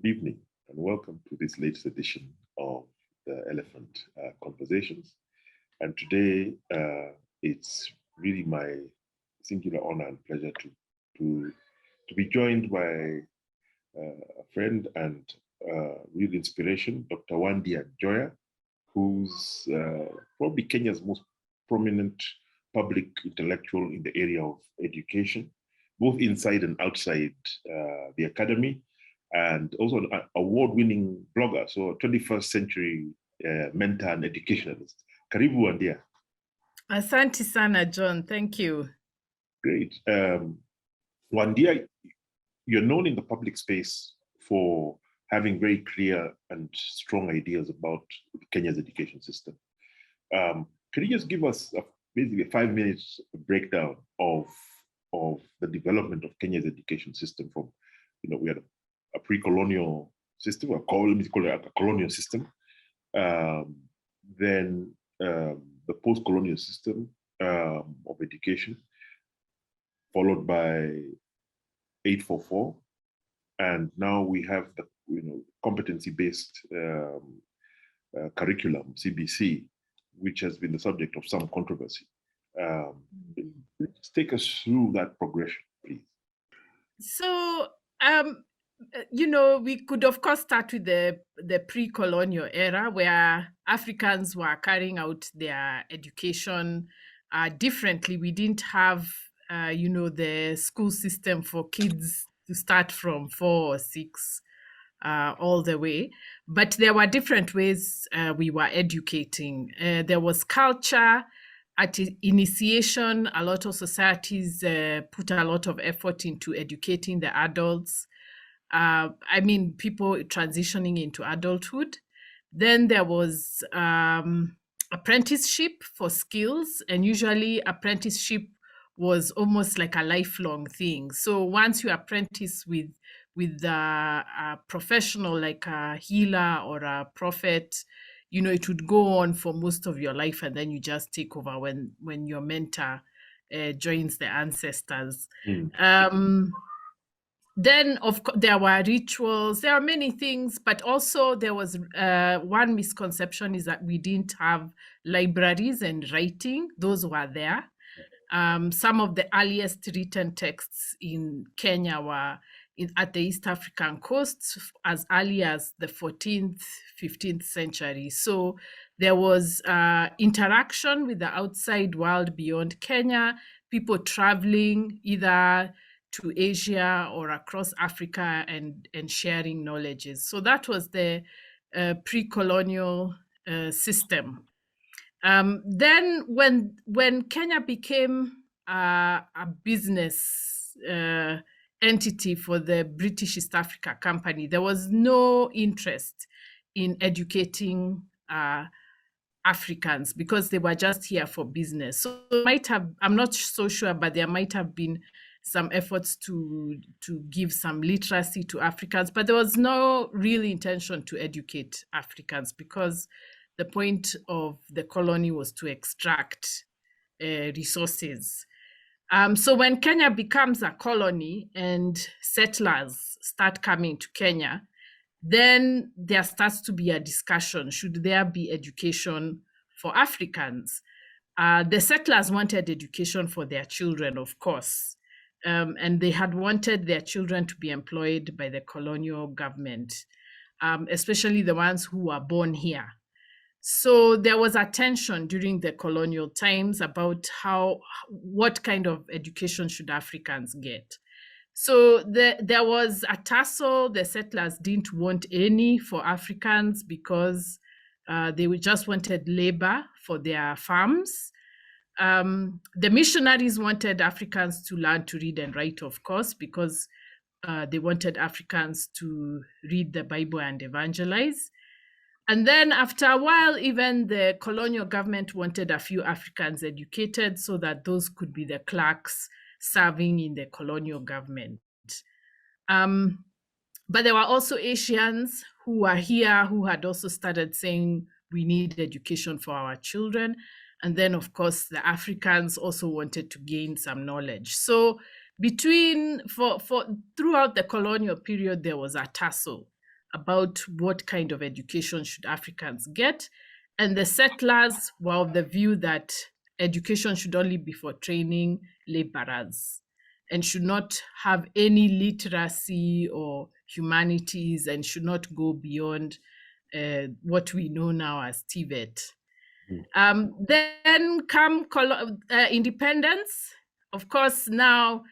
Good evening and welcome to this latest edition of the Elephant Conversations. And today it's really my singular honor and pleasure to be joined by a friend and real inspiration, Dr. Wandia Njoya, who's probably Kenya's most prominent public intellectual in the area of education, both inside and outside the academy, and also an award-winning blogger, so 21st century mentor and educationalist. Karibu Wandia. Asante sana, John. Thank you. Great. Wandia, you're known in the public space for having very clear and strong ideas about Kenya's education system. Can you just give us basically a 5 minutes breakdown of the development of Kenya's education system from, we had a pre-colonial system, or call it a colonial system, then the post-colonial system of education, followed by 844, and now we have the competency-based curriculum, CBC, which has been the subject of some controversy. Let's take us through that progression, please. So, we could, of course, start with the pre-colonial era, where Africans were carrying out their education differently. We didn't have, the school system for kids to start from 4 or 6 all the way. But there were different ways we were educating. There was culture. At initiation, a lot of societies put a lot of effort into educating the adults. People transitioning into adulthood. Then there was apprenticeship for skills, and usually apprenticeship was almost like a lifelong thing. So once you apprentice with a professional like a healer or a prophet, it would go on for most of your life, and then you just take over when your mentor joins the ancestors. Then, of course, there were rituals. There are many things, but also there was one misconception is that we didn't have libraries and writing. Those were there. Some of the earliest written texts in Kenya were at the East African coast as early as the 14th, 15th century. So there was interaction with the outside world beyond Kenya, people traveling either to Asia or across Africa and sharing knowledges. So that was the pre-colonial system. Then when Kenya became a business entity for the British East Africa Company, there was no interest in educating Africans because they were just here for business. So I'm not so sure, but there might have been some efforts to give some literacy to Africans, but there was no real intention to educate Africans because the point of the colony was to extract resources. So when Kenya becomes a colony and settlers start coming to Kenya, then there starts to be a discussion, should there be education for Africans? The settlers wanted education for their children, of course, and they had wanted their children to be employed by the colonial government, especially the ones who were born here. So there was a tension during the colonial times about what kind of education should Africans get. So there was a tussle. The settlers didn't want any for Africans because they just wanted labor for their farms. The missionaries wanted Africans to learn to read and write, of course, because they wanted Africans to read the Bible and evangelize. And then after a while, even the colonial government wanted a few Africans educated so that those could be the clerks serving in the colonial government. But there were also Asians who were here who had also started saying we need education for our children. And then, of course, the Africans also wanted to gain some knowledge. So throughout the colonial period, there was a tussle about what kind of education should Africans get. And the settlers were of the view that education should only be for training laborers and should not have any literacy or humanities and should not go beyond what we know now as TVET. Then come independence. Of course, now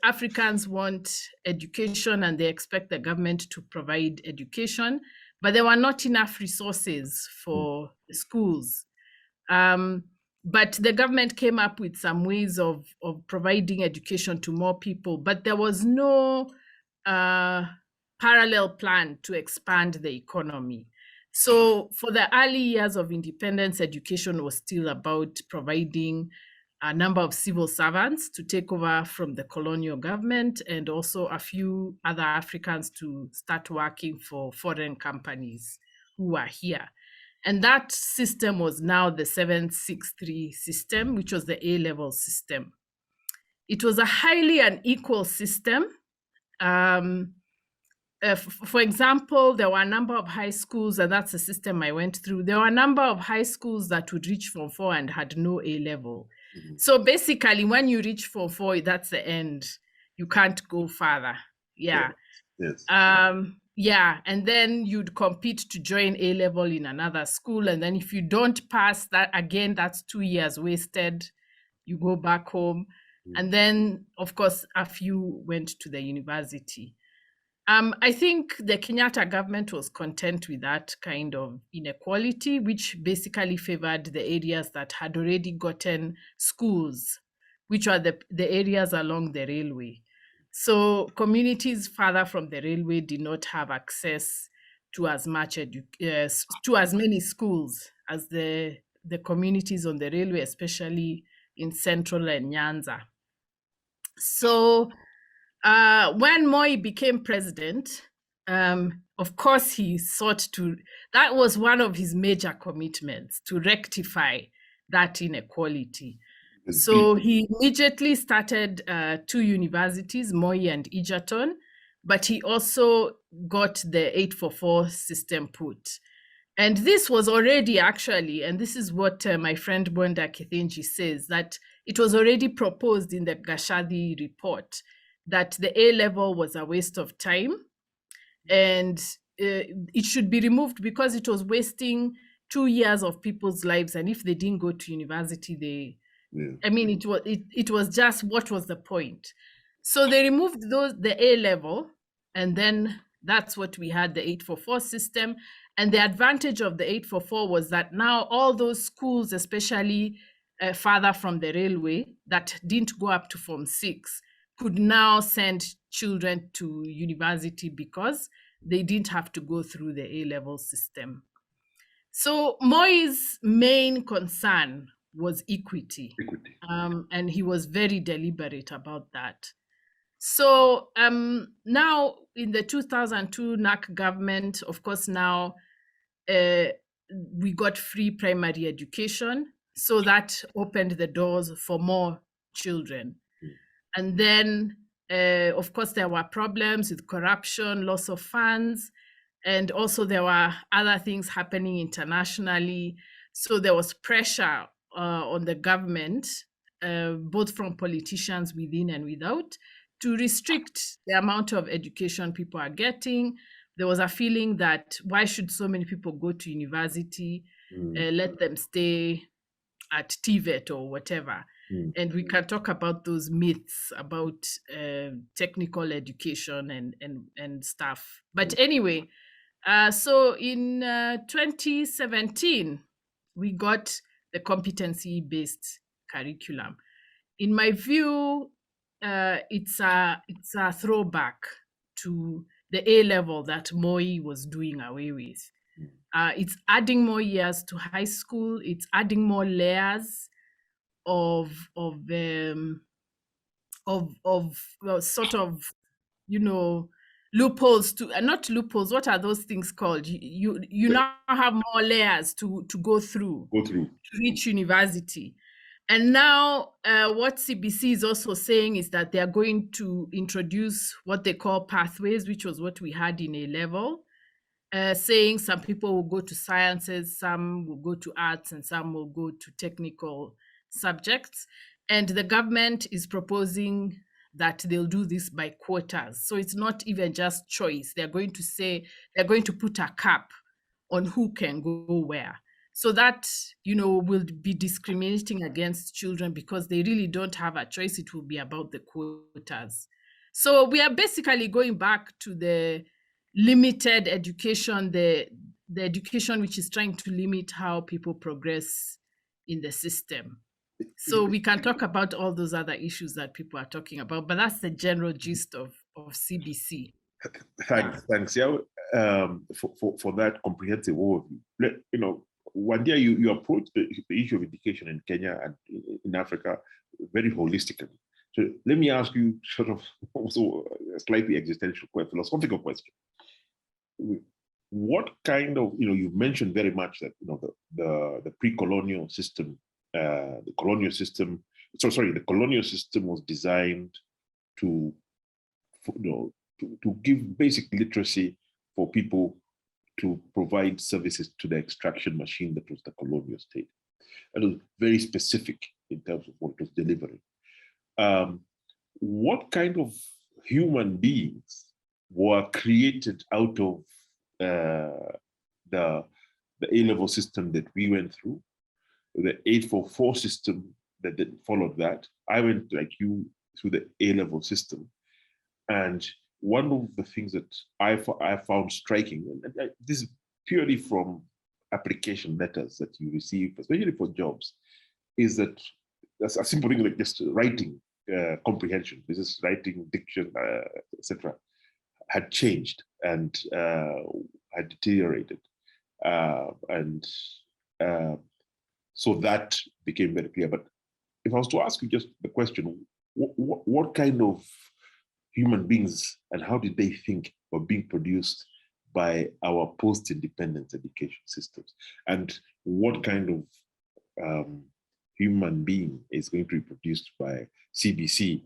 Africans want education and they expect the government to provide education, but there were not enough resources for the schools. But the government came up with some ways of providing education to more people, but there was no parallel plan to expand the economy. So for the early years of independence, education was still about providing a number of civil servants to take over from the colonial government and also a few other Africans to start working for foreign companies who were here. And that system was now the 763 system, which was the A-level system. It was a highly unequal system. For example, there were a number of high schools, and that's the system I went through. There were a number of high schools that would reach Form 4 and had no A-level. So basically, when you reach Form 4, that's the end. You can't go further. Yeah. Yes. Yeah, and then you'd compete to join A-level in another school. And then if you don't pass that, again, that's 2 years wasted. You go back home. And then, of course, a few went to the university. I think the Kenyatta government was content with that kind of inequality, which basically favored the areas that had already gotten schools, which are the areas along the railway. So communities further from the railway did not have access to as many schools as the communities on the railway, especially in Central and Nyanza. So when Moi became president, of course, he sought to, that was one of his major commitments, to rectify that inequality. So he immediately started 2 universities, Moi and Egerton, but he also got the 844 system put. And this was already actually, and this is what my friend Wandia Njoya says, that it was already proposed in the Gashadi report that the A-level was a waste of time and it should be removed because it was wasting 2 years of people's lives. And if they didn't go to university, it was just, what was the point? So they removed the A-level, and then that's what we had, the 844 system. And the advantage of the 844 was that now all those schools, especially farther from the railway, that didn't go up to Form 6, could now send children to university because they didn't have to go through the A-level system. So Moi's main concern was equity. And he was very deliberate about that. So now in the 2002 NAC government, of course, now we got free primary education. So that opened the doors for more children. And then, of course, there were problems with corruption, loss of funds, and also there were other things happening internationally. So there was pressure on the government, both from politicians within and without, to restrict the amount of education people are getting. There was a feeling that why should so many people go to university? Let them stay at TVET or whatever. And we can talk about those myths about technical education and stuff. But anyway, so in 2017, we got the competency-based curriculum. In my view, it's a throwback to the A-level that Moi was doing away with. It's adding more years to high school. It's adding more layers of sort of, loopholes to, not loopholes, what are those things called? You now have more layers to go through to reach university. And now what CBC is also saying is that they are going to introduce what they call pathways, which was what we had in A-level, saying some people will go to sciences, some will go to arts, and some will go to technical subjects. And the government is proposing that they'll do this by quotas. So it's not even just choice. They're going to say, they're going to put a cap on who can go where. So that, will be discriminating against children because they really don't have a choice. It will be about the quotas. So we are basically going back to the limited education, the education which is trying to limit how people progress in the system. So we can talk about all those other issues that people are talking about, but that's the general gist of CBC. Thanks. Yeah, for that comprehensive overview. Wandia, you approach the issue of education in Kenya and in Africa very holistically. So let me ask you sort of also a slightly existential, philosophical question. What kind of, you mentioned very much that, the pre-colonial system, the colonial system was designed to give basic literacy for people to provide services to the extraction machine that was the colonial state. And it was very specific in terms of what it was delivering. What kind of human beings were created out of the A-level system that we went through, the 844 system that followed that? I went, like you, through the A-level system. And one of the things that I found striking, and this is purely from application letters that you receive, especially for jobs, is that that's a simple thing like just writing comprehension, this is writing, diction, etc., had changed and had deteriorated. So that became very clear. But if I was to ask you just the question, what kind of human beings and how did they think were being produced by our post-independence education systems? And what kind of human being is going to be produced by CBC,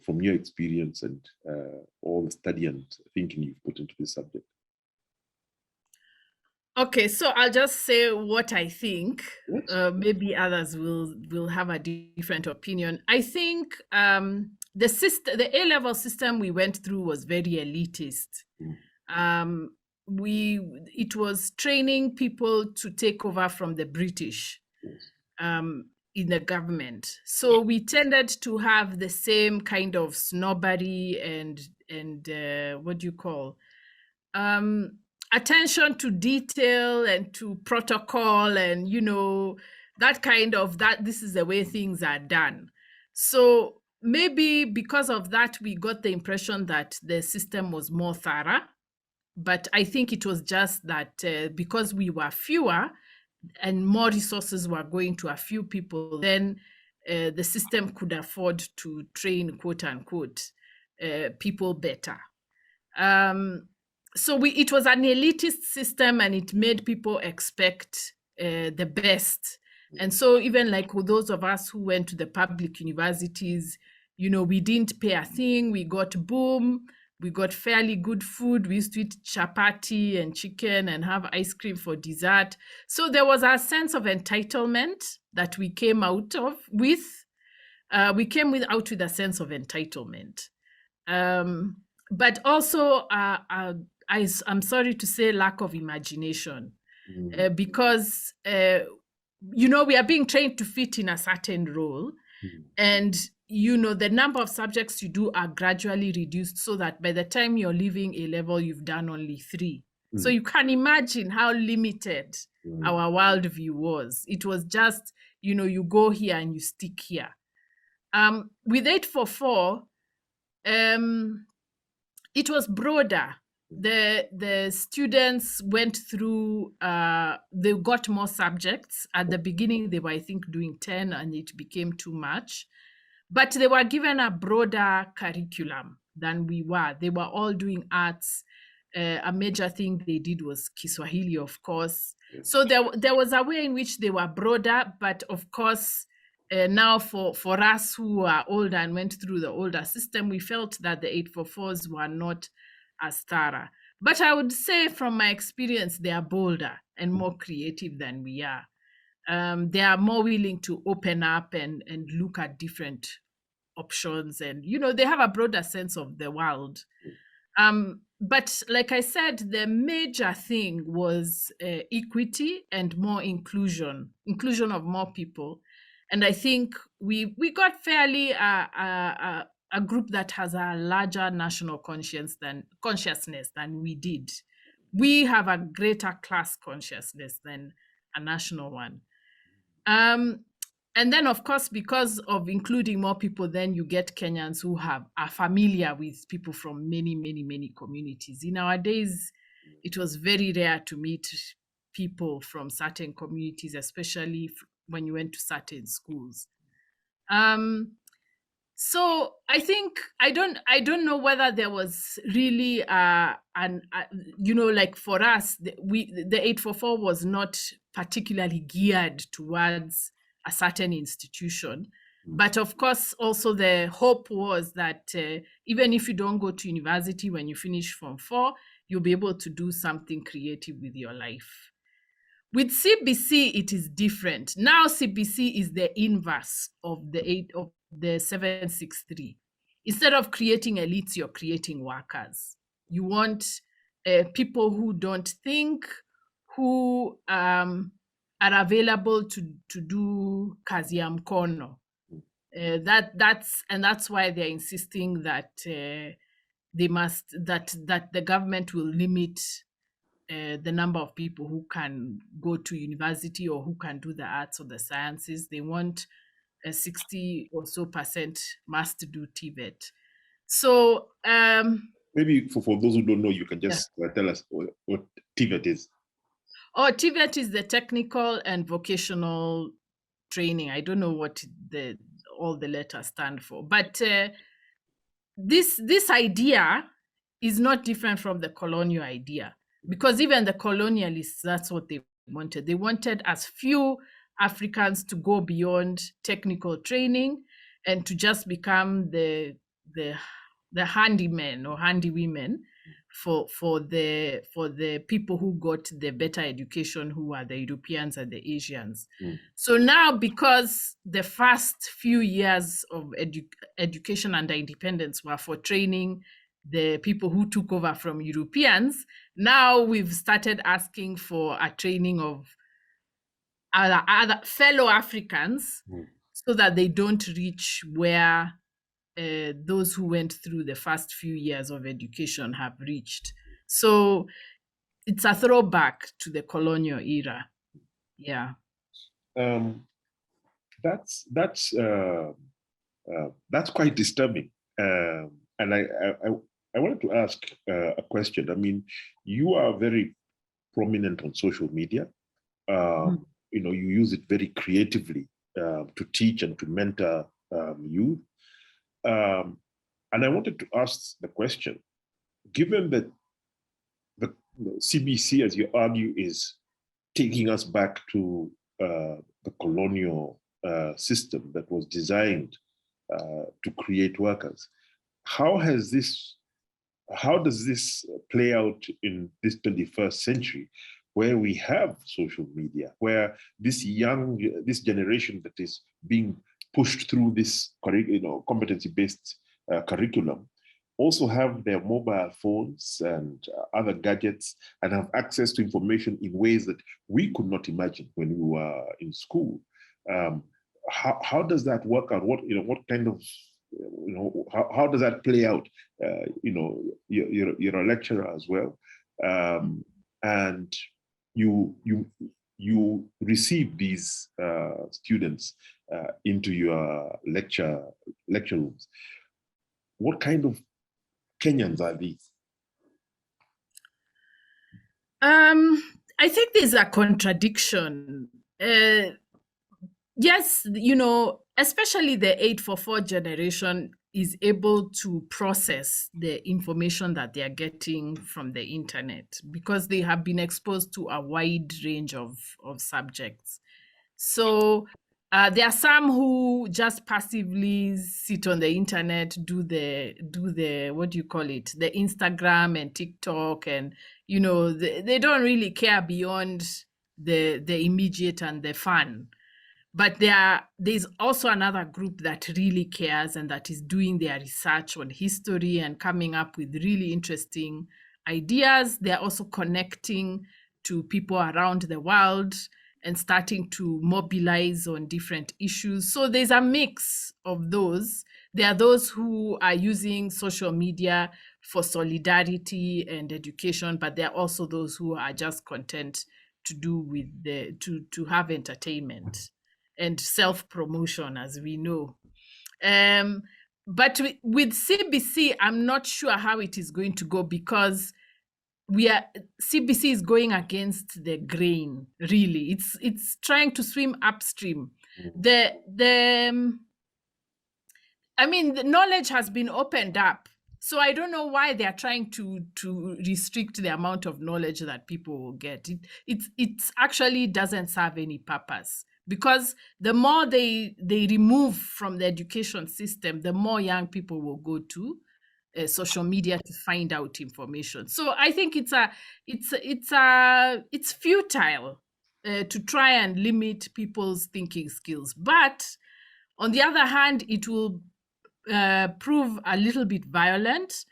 from your experience and all the study and thinking you've put into this subject? Okay, so I'll just say what I think. Yes. Maybe others will have a different opinion. I think the A-level system we went through was very elitist. It was training people to take over from the British in the government. So we tended to have the same kind of snobbery and what do you call attention to detail and to protocol and that kind of this is the way things are done. So maybe because of that we got the impression that the system was more thorough, but I think it was just that because we were fewer and more resources were going to a few people, then the system could afford to train, quote unquote, people better. So it was an elitist system and it made people expect the best. And so even like with those of us who went to the public universities, we didn't pay a thing. We got boom. We got fairly good food. We used to eat chapati and chicken and have ice cream for dessert. So there was a sense of entitlement that we came out with. We came out with a sense of entitlement. But also, I'm sorry to say, lack of imagination, because, we are being trained to fit in a certain role. And, the number of subjects you do are gradually reduced so that by the time you're leaving A-level, you've done only 3. So you can imagine how limited our worldview was. It was just, you go here and you stick here. With 844, it was broader. The students went through, they got more subjects. At the beginning, they were, I think, doing 10 and it became too much. But they were given a broader curriculum than we were. They were all doing arts. A major thing they did was Kiswahili, of course. So there was a way in which they were broader, but of course, now for us who are older and went through the older system, we felt that the 844s were not as thorough. But I would say from my experience, they are bolder and more creative than we are. They are more willing to open up and look at different options, and they have a broader sense of the world. But like I said, the major thing was equity and more inclusion of more people. And I think we got fairly a group that has a larger national consciousness than we did. We have a greater class consciousness than a national one. And then, of course, because of including more people, then you get Kenyans who are familiar with people from many, many, many communities. In our days, it was very rare to meet people from certain communities, especially when you went to certain schools. So I think I don't know whether there was really like for us, the 844 was not particularly geared towards a certain institution. But of course, also the hope was that even if you don't go to university when you finish Form 4, you'll be able to do something creative with your life. With CBC, it is different. Now CBC is the inverse of the 763. Instead of creating elites, you're creating workers. You want people who don't think, who are available to do kazi ya mkono. That's why they're insisting that that the government will limit the number of people who can go to university or who can do the arts or the sciences. They want 60 or so percent must do TVET. So maybe for those who don't know, you can just tell us what TVET is. Oh, TVET is the technical and vocational training. I don't know what all the letters stand for, but this idea is not different from the colonial idea, because even the colonialists, that's what they wanted. They wanted as few Africans to go beyond technical training and to just become the handymen or handywomen for the people who got the better education, who are the Europeans and the Asians. So now, because the first few years of education under independence were for training the people who took over from Europeans, now we've started asking for a training of other fellow Africans so that they don't reach where those who went through the first few years of education have reached. So it's a throwback to the colonial era. Yeah. That's quite disturbing. And I wanted to ask a question. I mean, you are very prominent on social media. You use it very creatively to teach and to mentor youth. And I wanted to ask the question, given that the CBC, as you argue, is taking us back to the colonial system that was designed to create workers, how does this play out in this 21st century, where we have social media, where this generation that is being pushed through this competency-based curriculum also have their mobile phones and other gadgets and have access to information in ways that we could not imagine when we were in school. How does that work out? What kind of how does that play out? You're a lecturer as well, and you receive these students into your lecture rooms. What kind of Kenyans are these? I think there's a contradiction. Yes, especially the 844 generation is able to process the information that they are getting from the internet because they have been exposed to a wide range of subjects. So There are some who just passively sit on the internet, do the what do you call it, the Instagram and TikTok, and they don't really care beyond the immediate and the fun. But there's also another group that really cares and that is doing their research on history and coming up with really interesting ideas. They're also connecting to people around the world and starting to mobilize on different issues. So there's a mix of those. There are those who are using social media for solidarity and education, but there are also those who are just content to do with to have entertainment and self-promotion, as we know. But with CBC, I'm not sure how it is going to go, because CBC is going against the grain. Really, it's trying to swim upstream. The knowledge has been opened up. So I don't know why they are trying to restrict the amount of knowledge that people will get. It actually doesn't serve any purpose, because the more they remove from the education system, the more young people will go to social media to find out information. So I think it's futile to try and limit people's thinking skills. But on the other hand, it will prove a little bit violent,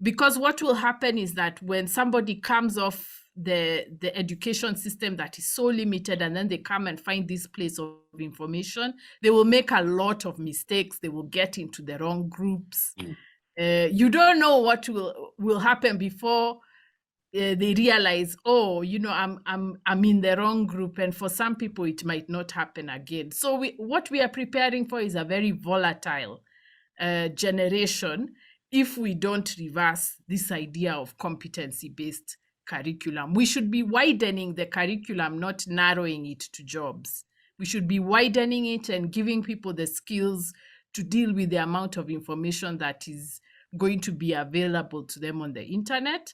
because what will happen is that when somebody comes off the education system that is so limited, and then they come and find this place of information, they will make a lot of mistakes. They will get into the wrong groups. You don't know what will happen before they realize, oh, I'm in the wrong group. And for some people, it might not happen again. So what we are preparing for is a very volatile generation if we don't reverse this idea of competency-based curriculum. We should be widening the curriculum, not narrowing it to jobs. We should be widening it and giving people the skills to deal with the amount of information that is going to be available to them on the internet.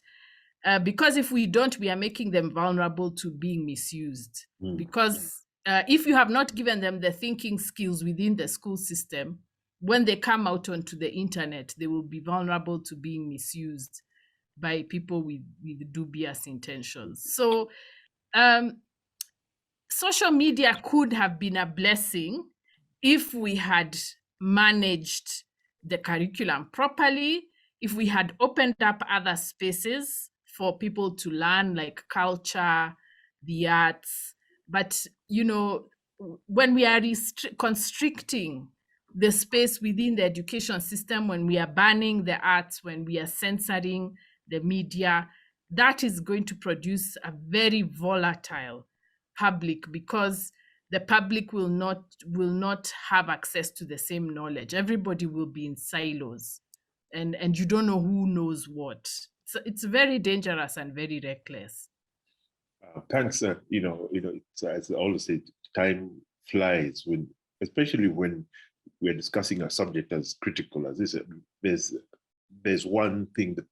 Because if we don't, we are making them vulnerable to being misused. Because if you have not given them the thinking skills within the school system, when they come out onto the internet, they will be vulnerable to being misused by people with dubious intentions. So social media could have been a blessing if we had managed the curriculum properly, if we had opened up other spaces for people to learn, like culture, the arts. But, when we are constricting the space within the education system, when we are banning the arts, when we are censoring the media, that is going to produce a very volatile public, because the public will not have access to the same knowledge. Everybody will be in silos, and you don't know who knows what. So it's very dangerous and very reckless. Thanks. It's, as I always say, time flies especially when we're discussing a subject as critical as this. There's one thing that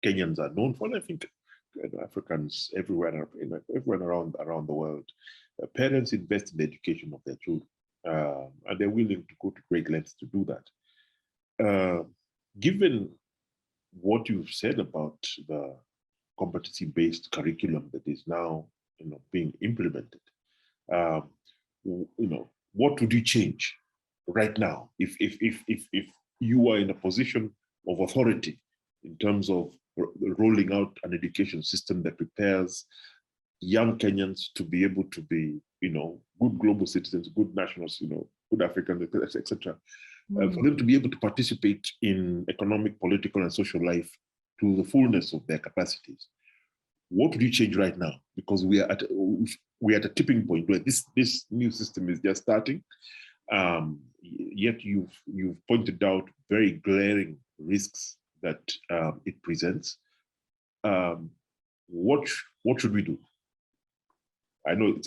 Kenyans are known for, and I think Africans everywhere around the world. Parents invest in the education of their children, and they're willing to go to great lengths to do that. Given what you've said about the competency-based curriculum that is now, being implemented, what would you change right now if you are in a position of authority in terms of rolling out an education system that prepares young Kenyans to be able to be, good global citizens, good nationals, good Africans, etc. For them to be able to participate in economic, political, and social life to the fullness of their capacities. What would you change right now? Because we are at a tipping point where this new system is just starting. Yet you've pointed out very glaring risks that it presents. What should we do? I know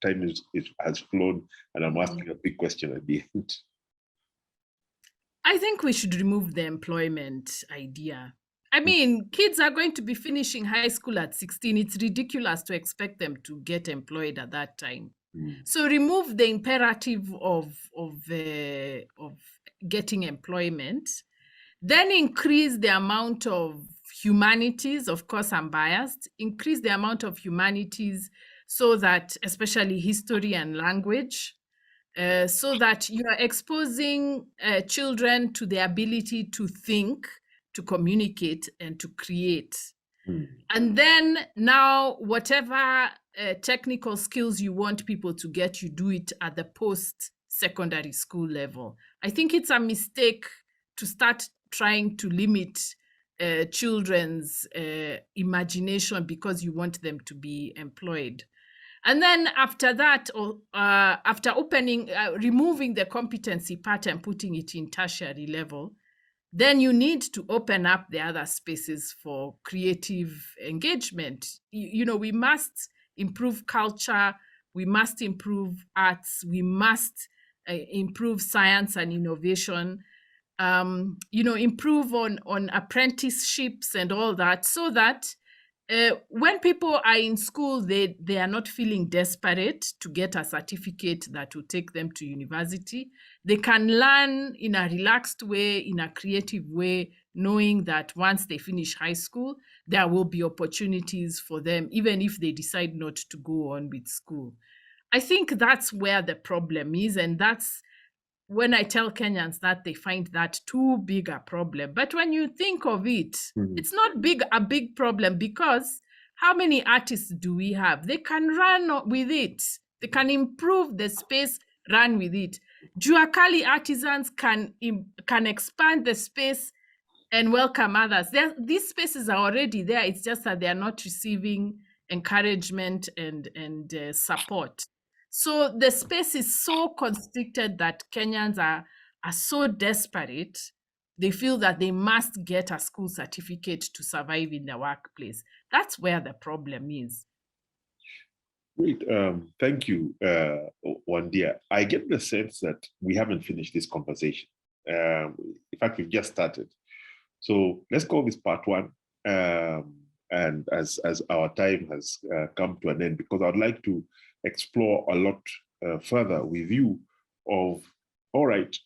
time has flown, and I'm asking a big question at the end. I think we should remove the employment idea. I mean, kids are going to be finishing high school at 16. It's ridiculous to expect them to get employed at that time. So remove the imperative of getting employment, then increase the amount of humanities. Of course, I'm biased. Increase the amount of humanities so that, especially history and language, so that you are exposing children to the ability to think, to communicate, and to create. And then now, whatever technical skills you want people to get, you do it at the post-secondary school level. I think it's a mistake to start trying to limit children's imagination because you want them to be employed. And then after that, after removing the competency part and putting it in tertiary level, then you need to open up the other spaces for creative engagement. We must improve culture, we must improve arts, we must improve science and innovation, improve on apprenticeships and all that, so that when people are in school, they are not feeling desperate to get a certificate that will take them to university. They can learn in a relaxed way, in a creative way, knowing that once they finish high school, there will be opportunities for them, even if they decide not to go on with school. I think that's where the problem is, and that's when I tell Kenyans that, they find that too big a problem. But when you think of it, it's not a big problem, because how many artists do we have? They can run with it. They can improve the space, run with it. Juakali artisans can expand the space and welcome others. These spaces are already there. It's just that they are not receiving encouragement and support. So the space is so constricted that Kenyans are so desperate. They feel that they must get a school certificate to survive in the workplace. That's where the problem is. Great. Thank you, Wandia. I get the sense that we haven't finished this conversation. In fact, we've just started. So let's call this part one. And as our time has come to an end, because I'd like to explore a lot further with you of, all right,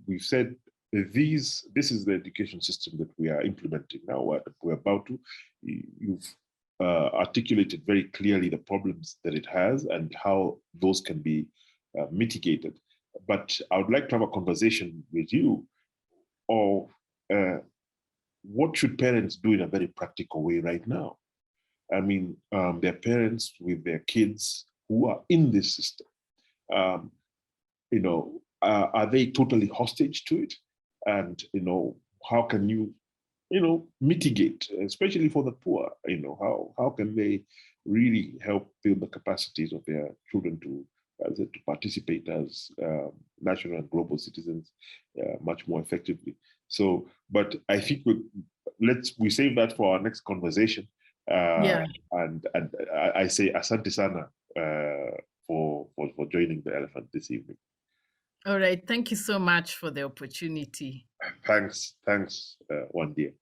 we've said this is the education system that we are implementing now. We're about to, you've articulated very clearly the problems that it has and how those can be mitigated. But I would like to have a conversation with you of what should parents do in a very practical way right now? I mean, they're parents with their kids who are in this system. Are they totally hostage to it? And, how can you, mitigate, especially for the poor? How can they really help build the capacities of their children to participate as national and global citizens much more effectively? So, but I think we save that for our next conversation. And I say asante sana for joining the Elephant this evening. All right. Thank you so much for the opportunity. Thanks, Wandia.